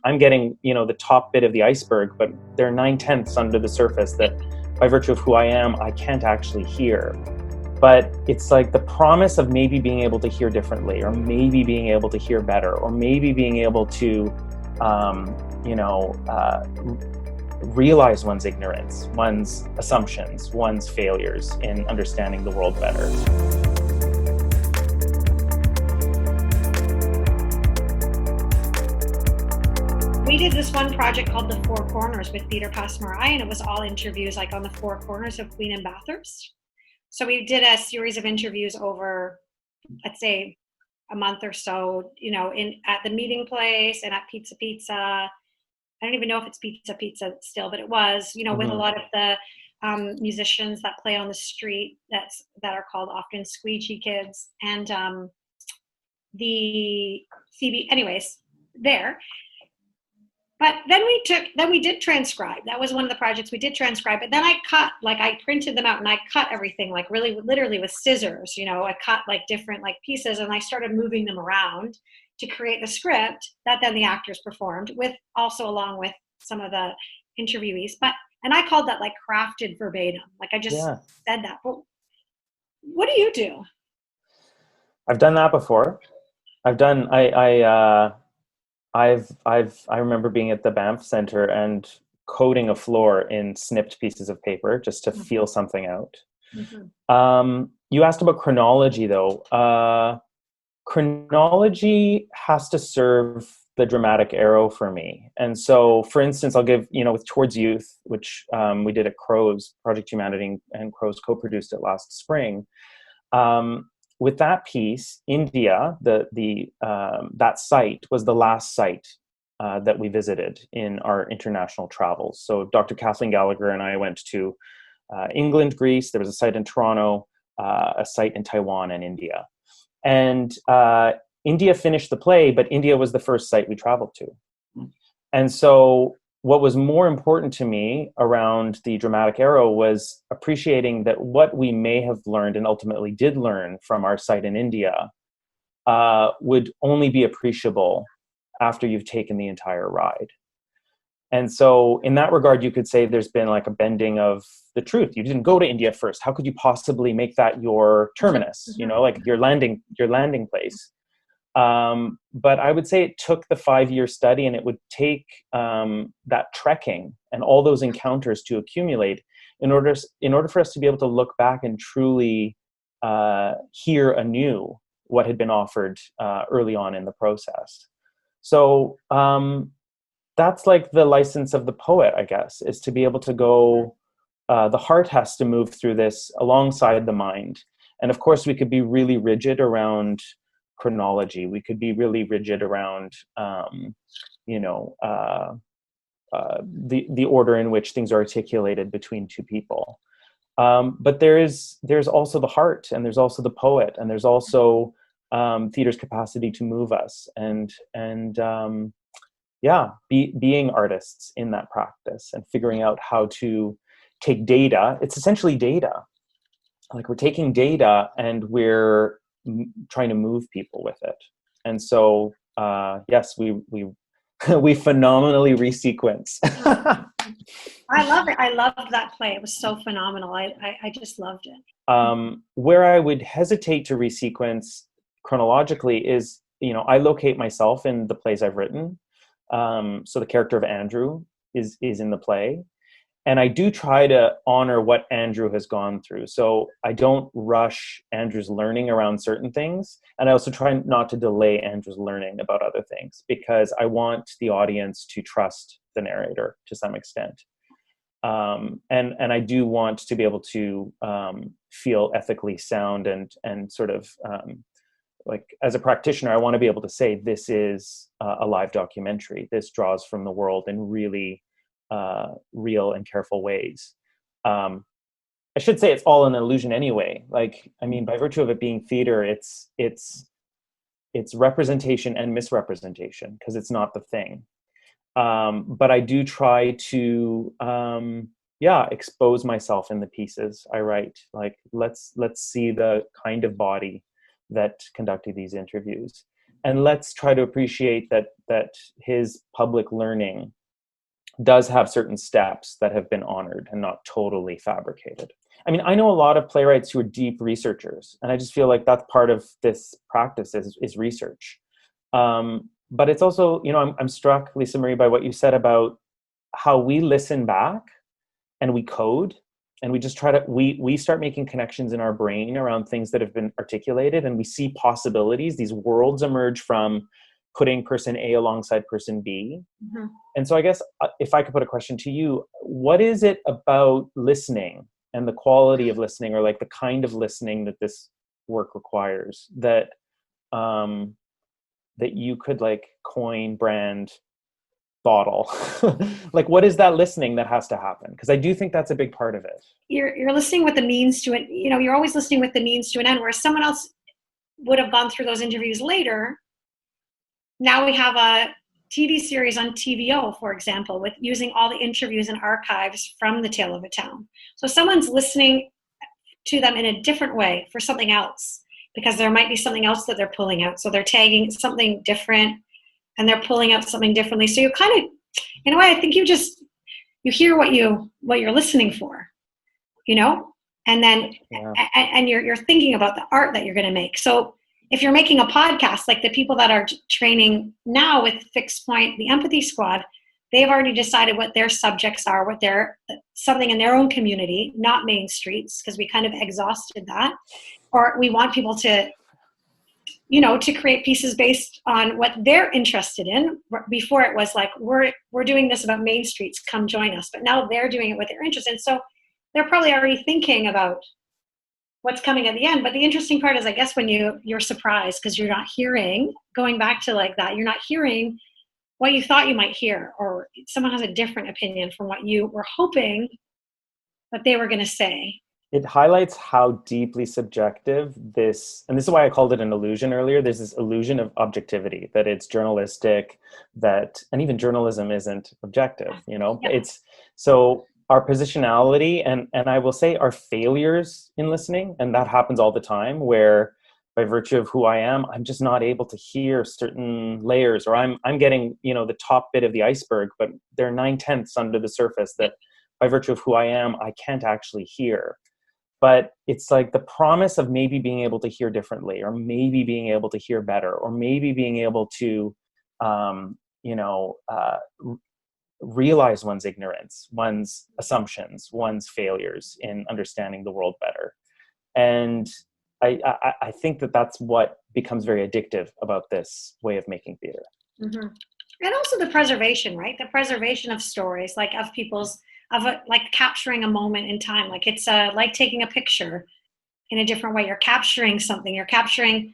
I'm getting, you know, the top bit of the iceberg, but there are 9/10 under the surface that by virtue of who I am, I can't actually hear. But it's like the promise of maybe being able to hear differently, or maybe being able to hear better, or maybe being able to, you know, realize one's ignorance, one's assumptions, one's failures in understanding the world better. We did this one project called The Four Corners with Theatre Passe Muraille, and it was all interviews like on the four corners of Queen and Bathurst. So we did a series of interviews over, let's say, a month or so, you know, at the meeting place and at Pizza Pizza. I don't even know if it's Pizza Pizza still, but it was, you know, with a lot of the musicians that play on the street that are called often squeegee kids, and the CB, anyways, there. But then we did transcribe. That was one of the projects we did transcribe. But then I printed them out and I cut everything, like really literally with scissors, you know, I cut like different like pieces and I started moving them around to create the script that then the actors performed with, also along with some of the interviewees. And I called that like crafted verbatim. Like I just said that. But what do you do? I've done that before. I remember being at the Banff Center and coating a floor in snipped pieces of paper just to feel something out. You asked about chronology, though. Chronology has to serve the dramatic arrow for me. And so, for instance, I'll give, you know, with Towards Youth, which we did at Crows, Project Humanity and Crows co-produced it last spring. With that piece, India, that site was the last site that we visited in our international travels. So Dr. Kathleen Gallagher and I went to England, Greece. There was a site in Toronto, a site in Taiwan, and India. And India finished the play, but India was the first site we traveled to. And so what was more important to me around the dramatic arrow was appreciating that what we may have learned and ultimately did learn from our site in India would only be appreciable after you've taken the entire ride. And so in that regard, you could say there's been like a bending of the truth. You didn't go to India first. How could you possibly make that your terminus, you know, like your landing place? But I would say it took the 5-year study, and it would take that trekking and all those encounters to accumulate in order for us to be able to look back and truly hear anew what had been offered early on in the process. So that's like the license of the poet, I guess, is to be able to go, the heart has to move through this alongside the mind. And of course, we could be really rigid around chronology. We could be really rigid around, you know, the order in which things are articulated between two people. But there's also the heart, and there's also the poet, and there's also theater's capacity to move us, and being artists in that practice and figuring out how to take data. It's essentially data. Like we're taking data and we're trying to move people with it. And so, yes, we phenomenally resequence. I love it. I loved that play. It was so phenomenal. I just loved it. Where I would hesitate to resequence chronologically is, you know, I locate myself in the plays I've written. So the character of Andrew is in the play. And I do try to honor what Andrew has gone through. So I don't rush Andrew's learning around certain things. And I also try not to delay Andrew's learning about other things, because I want the audience to trust the narrator to some extent. And I do want to be able to feel ethically sound and sort of like as a practitioner, I want to be able to say, this is a live documentary. This draws from the world in really real and careful ways. I should say it's all an illusion anyway. Like, I mean, by virtue of it being theater, it's representation and misrepresentation, because it's not the thing. But I do try to, expose myself in the pieces I write. Like, let's see the kind of body that conducted these interviews. and let's try to appreciate that his public learning does have certain steps that have been honored and not totally fabricated. I mean, I know a lot of playwrights who are deep researchers, and I just feel like that's part of this practice is research. But it's also, I'm struck, Lisa Marie, by what you said about how we listen back and we code, and we just we start making connections in our brain around things that have been articulated, and we see possibilities. These worlds emerge from putting person A alongside person B. Mm-hmm. And so I guess if I could put a question to you, what is it about listening and the quality of listening, or like the kind of listening that this work requires, that that you could like coin, brand, bottle? Like, what is that listening that has to happen? Because I do think that's a big part of it. You're listening with the means to it. You're always listening with the means to an end, where someone else would have gone through those interviews later. Now we have a TV series on TVO, for example, with using all the interviews and archives from The Tale of a Town. So someone's listening to them in a different way for something else, because there might be something else that they're pulling out. So they're tagging something different and they're pulling out something differently. So you kind of, in a way, I think you hear what you're listening for, and then, and you're thinking about the art that you're going to make. So if you're making a podcast, like the people that are training now with Fixed Point, the Empathy Squad, they've already decided what their subjects are, what they're something in their own community, not main streets, because we kind of exhausted that. Or we want people to, to create pieces based on what they're interested in. Before it was like, we're doing this about main streets, come join us. But now they're doing it what they're interested in. So they're probably already thinking about what's coming at the end. But the interesting part is, I guess, when you're surprised, because you're not hearing, going back to like that, you're not hearing what you thought you might hear, or someone has a different opinion from what you were hoping that they were going to say. It highlights how deeply subjective this, and this is why I called it an illusion earlier. There's this illusion of objectivity, that it's journalistic, and even journalism isn't objective, Yeah. It's so our positionality, and I will say our failures in listening, and that happens all the time, where by virtue of who I am, I'm just not able to hear certain layers, or I'm getting, the top bit of the iceberg, but there are 9/10 under the surface that by virtue of who I am, I can't actually hear. But it's like the promise of maybe being able to hear differently, or maybe being able to hear better, or maybe being able to, realize one's ignorance, one's assumptions, one's failures in understanding the world better. And I think that that's what becomes very addictive about this way of making theater. Mm-hmm. And also the preservation, right? The preservation of stories, like of people's, like capturing a moment in time. Like it's like taking a picture in a different way. You're capturing something. You're capturing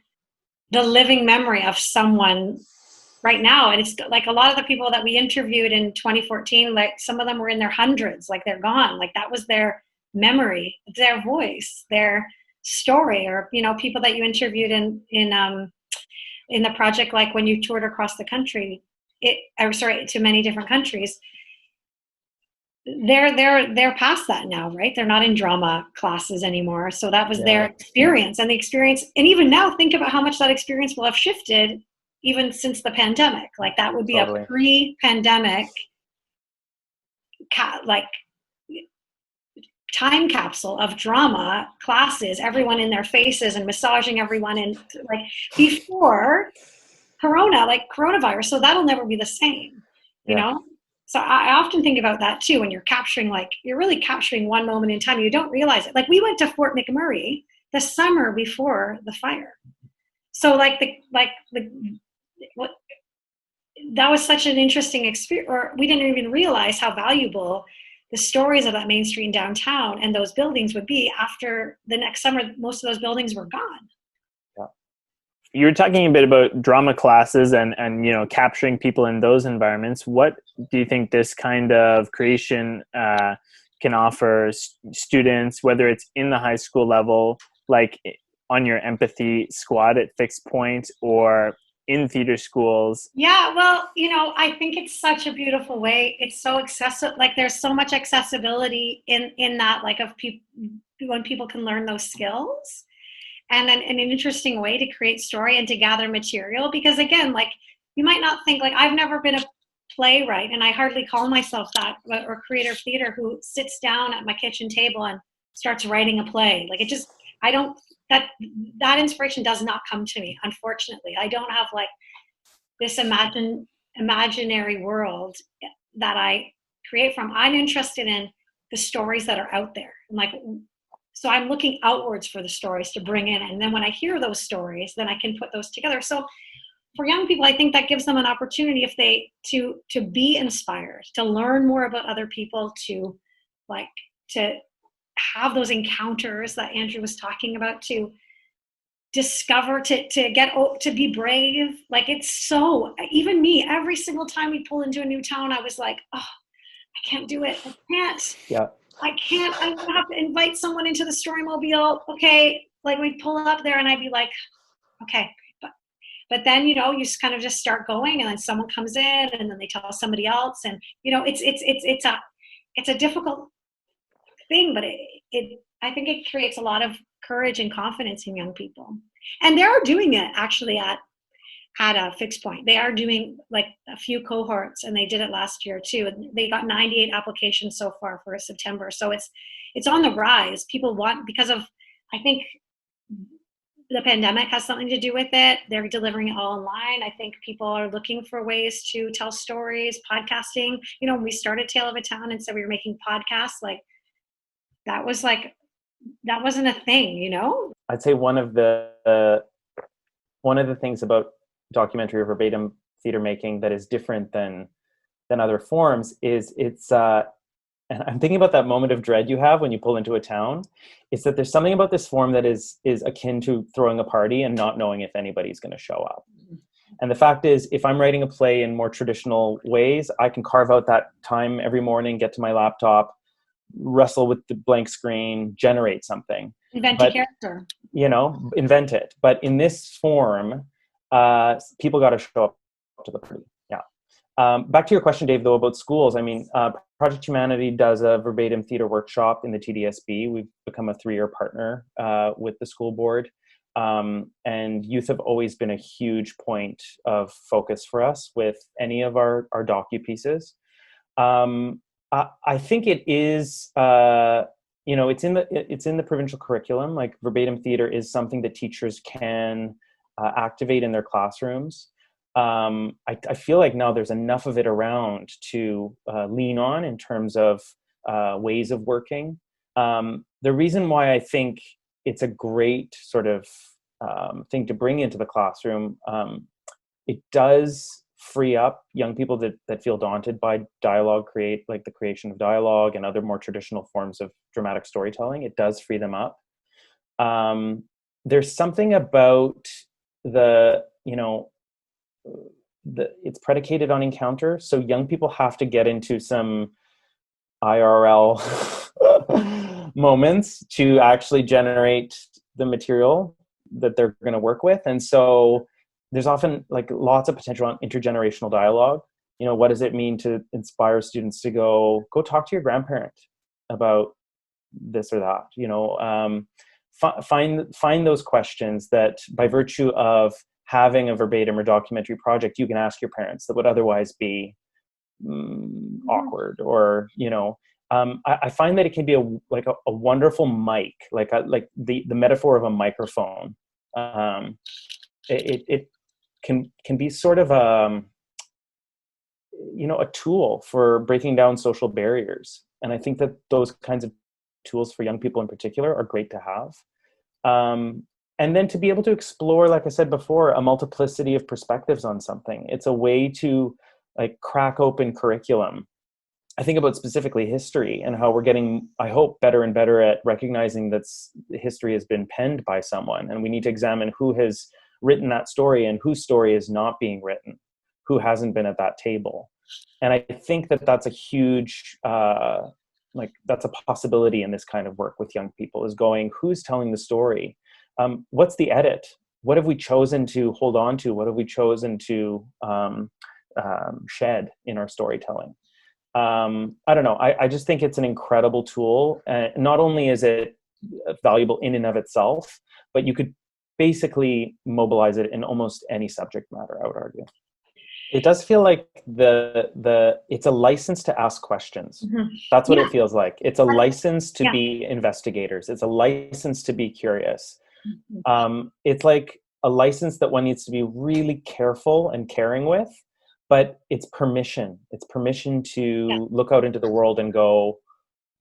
the living memory of someone right now. And it's like a lot of the people that we interviewed in 2014, like some of them were in their hundreds, like they're gone. Like that was their memory, their voice, their story. Or, people that you interviewed in the project, like when you toured across the country, to many different countries, they're past that now, right? They're not in drama classes anymore. So that was their experience, and even now, think about how much that experience will have shifted even since the pandemic. Like that would be totally. A pre-pandemic like time capsule of drama classes, everyone in their faces and massaging everyone in, like before coronavirus. So that'll never be the same, you know? So I often think about that too, when you're capturing, you're really capturing one moment in time. You don't realize it. Like we went to Fort McMurray the summer before the fire. So that was such an interesting experience, or we didn't even realize how valuable the stories of that Main Street in downtown and those buildings would be after the next summer. Most of those buildings were gone. Yeah. You were talking a bit about drama classes and capturing people in those environments. What do you think this kind of creation can offer students, whether it's in the high school level, like on your empathy squad at Fixed Point, or in theater schools? Yeah, well, I think it's such a beautiful way. It's so accessible. Like there's so much accessibility in that, like of people, when people can learn those skills. and an interesting way to create story and to gather material. Because again, like, you might not think, like, I've never been a playwright, and I hardly call myself that, or creator of theater who sits down at my kitchen table and starts writing a play. Like, it just, I don't, that inspiration does not come to me, unfortunately. I don't have like this imaginary world that I create from. I'm interested in the stories that are out there. And like, so I'm looking outwards for the stories to bring in. And then when I hear those stories, then I can put those together. So for young people, I think that gives them an opportunity, if they, to be inspired, to learn more about other people, to have those encounters that Andrew was talking about, to discover, to be brave. Like, it's so, even me, every single time we pull into a new town, I was like, oh, I can't do it. I can't. Yeah. I can't. I have to invite someone into the Storymobile. Okay. Like, we'd pull up there and I'd be like, okay. But then, you know, you just kind of just start going, and then someone comes in, and then they tell somebody else. And, you know, it's a difficult thing, but I think it creates a lot of courage and confidence in young people. And they are doing it actually at a FIXT point. They are doing like a few cohorts, and they did it last year too. And they got 98 applications so far for September. So it's on the rise. People want, because of, I think the pandemic has something to do with it. They're delivering it all online. I think people are looking for ways to tell stories, podcasting. You know, when we started Tale of a Town and said we were making podcasts, that wasn't a thing, you know? I'd say one of the things about documentary or verbatim theater making that is different than other forms is it's and I'm thinking about that moment of dread you have when you pull into a town. It's that there's something about this form that is akin to throwing a party and not knowing if anybody's going to show up. And the fact is, if I'm writing a play in more traditional ways, I can carve out that time every morning, get to my laptop, wrestle with the blank screen, generate something. Invent a character. You know, invent it. But in this form, people got to show up to the party. Yeah. Back to your question, Dave, though, about schools. I mean, Project Humanity does a verbatim theater workshop in the TDSB. We've become a 3-year partner with the school board. And youth have always been a huge point of focus for us with any of our docu-pieces. I think it is, you know, it's in the provincial curriculum. Like, verbatim theater is something that teachers can activate in their classrooms. I feel like now there's enough of it around to lean on in terms of ways of working. The reason why I think it's a great sort of thing to bring into the classroom, it does free up young people that feel daunted by dialogue, the creation of dialogue and other more traditional forms of dramatic storytelling. It does free them up. There's something about it's predicated on encounter. So young people have to get into some IRL moments to actually generate the material that they're going to work with. And so there's often like lots of potential on intergenerational dialogue. You know, what does it mean to inspire students to go talk to your grandparent about this or that? You know, find those questions that, by virtue of having a verbatim or documentary project, you can ask your parents that would otherwise be awkward. Or, you know, I find that it can be a wonderful mic, like the metaphor of a microphone. It can be sort of a tool for breaking down social barriers. And I think that those kinds of tools for young people in particular are great to have. And then to be able to explore, like I said before, a multiplicity of perspectives on something. It's a way to crack open curriculum. I think about specifically history and how we're getting, I hope, better and better at recognizing that history has been penned by someone. And we need to examine who has written that story and whose story is not being written, who hasn't been at that table. And I think that that's a huge, that's a possibility in this kind of work with young people, is going, who's telling the story? What's the edit? What have we chosen to hold on to? What have we chosen to shed in our storytelling? I don't know. I just think it's an incredible tool. Not only is it valuable in and of itself, but you could basically mobilize it in almost any subject matter, I would argue. It does feel like it's a license to ask questions. That's what it feels like. It's a license to be investigators. It's a license to be curious. It's like a license that one needs to be really careful and caring with, but it's permission. It's permission to look out into the world and go,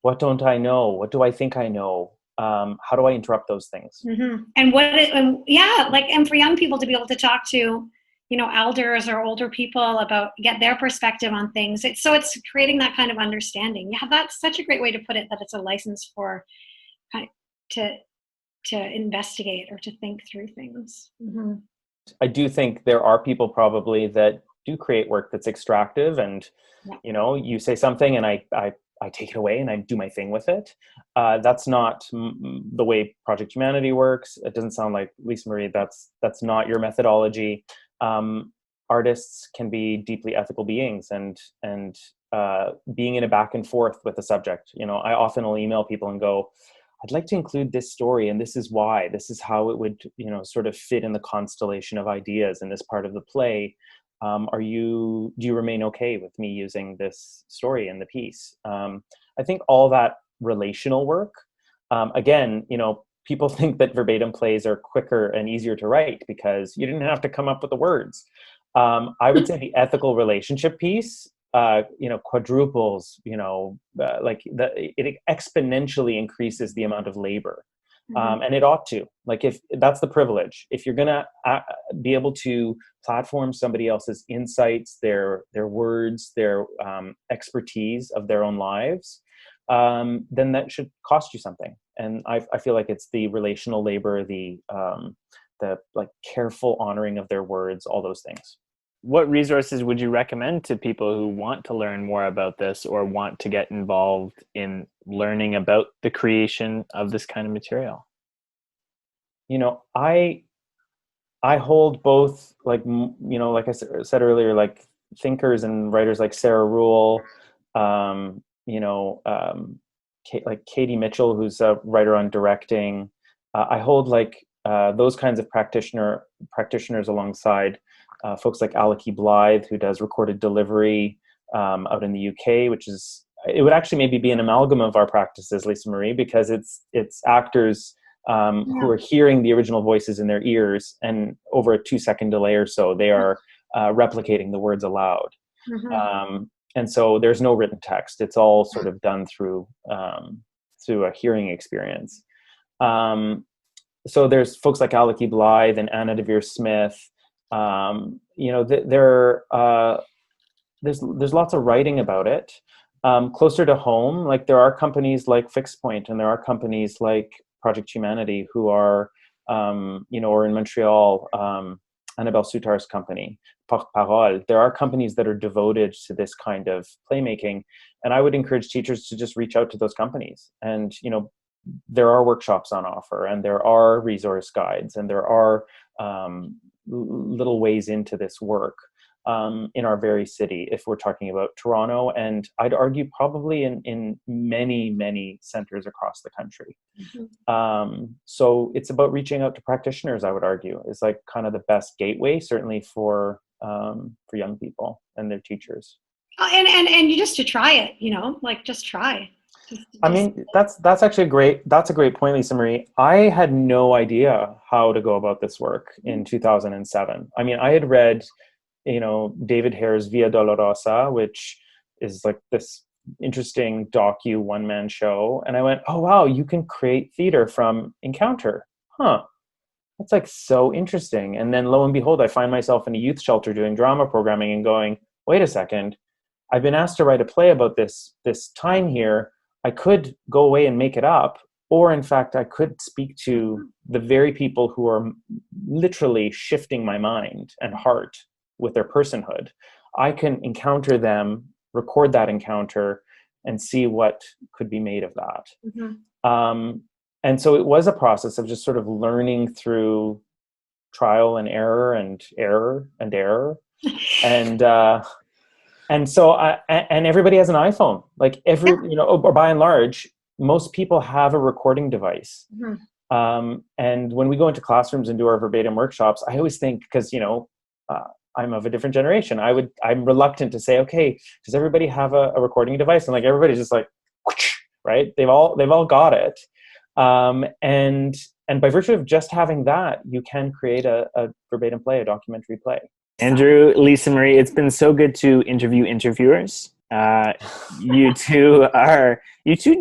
what don't I know? What do I think I know? How do I interrupt those things? And and for young people to be able to talk to, elders or older people about, get their perspective on things. It's creating that kind of understanding. Yeah, that's such a great way to put it, that it's a license for to investigate or to think through things. I do think there are people probably that do create work that's extractive, and you say something and I take it away and I do my thing with it. That's not the way Project Humanity works. It doesn't sound like, Lisa Marie, that's not your methodology. Artists can be deeply ethical beings, and being in a back and forth with the subject. I often will email people and go, I'd like to include this story, and this is why. This is how it would, sort of fit in the constellation of ideas in this part of the play. Do you remain okay with me using this story in the piece? I think all that relational work, again, people think that verbatim plays are quicker and easier to write because you didn't have to come up with the words. I would say the ethical relationship piece, quadruples, it exponentially increases the amount of labor. And it ought to, if that's the privilege, if you're going to be able to platform somebody else's insights, their words, their expertise of their own lives, then that should cost you something. And I feel like it's the relational labor, the careful honoring of their words, all those things. What resources would you recommend to people who want to learn more about this or want to get involved in learning about the creation of this kind of material? I hold both, like I said earlier, like thinkers and writers like Sarah Rule, like Katie Mitchell, who's a writer on directing. I hold those kinds of practitioners alongside folks like Aleki Blythe, who does recorded delivery out in the UK, it would actually maybe be an amalgam of our practices, Lisa Marie, because it's actors who are hearing the original voices in their ears, and over a 2-second delay or so, they are replicating the words aloud. And so there's no written text. It's all sort of done through a hearing experience. So there's folks like Aleki Blythe and Anna DeVere Smith. There's lots of writing about it. Closer to home, there are companies like FIXT, and there are companies like Project Humanity who are, or in Montreal, Annabelle Soutar's company, Porte-Parole. There are companies that are devoted to this kind of playmaking, and I would encourage teachers to just reach out to those companies. And there are workshops on offer, and there are resource guides, and there are little ways into this work in our very city, if we're talking about Toronto, and I'd argue probably in many, many centers across the country. So it's about reaching out to practitioners, I would argue, is kind of the best gateway, certainly for young people and their teachers. And you just to try it, just try. I mean, that's actually a great point, Lisa Marie. I had no idea how to go about this work in 2007. I mean, I had read, David Hare's Via Dolorosa, which is this interesting docu one-man show. And I went, oh, wow, you can create theater from encounter. Huh. That's so interesting. And then lo and behold, I find myself in a youth shelter doing drama programming and going, wait a second, I've been asked to write a play about this time here. I could go away and make it up, or in fact, I could speak to the very people who are literally shifting my mind and heart with their personhood. I can encounter them, record that encounter, and see what could be made of that. And so it was a process of just sort of learning through trial and error and error and error. And so, and everybody has an iPhone, or by and large, most people have a recording device. And when we go into classrooms and do our verbatim workshops, I always think, because, I'm of a different generation, I'm reluctant to say, okay, does everybody have a recording device? And like, everybody's just like, right? They've all got it. And by virtue of just having that, you can create a verbatim play, a documentary play. Andrew, Lisa Marie, it's been so good to interview interviewers. You two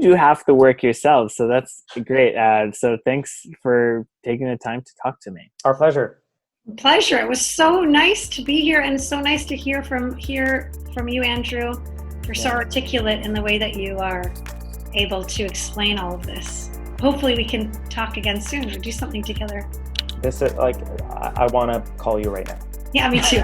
do half the work yourselves, so that's great. So thanks for taking the time to talk to me. Our pleasure. Pleasure. It was so nice to be here, and so nice to hear from you, Andrew. You're so articulate in the way that you are able to explain all of this. Hopefully we can talk again soon or do something together. I want to call you right now. Yeah, me too.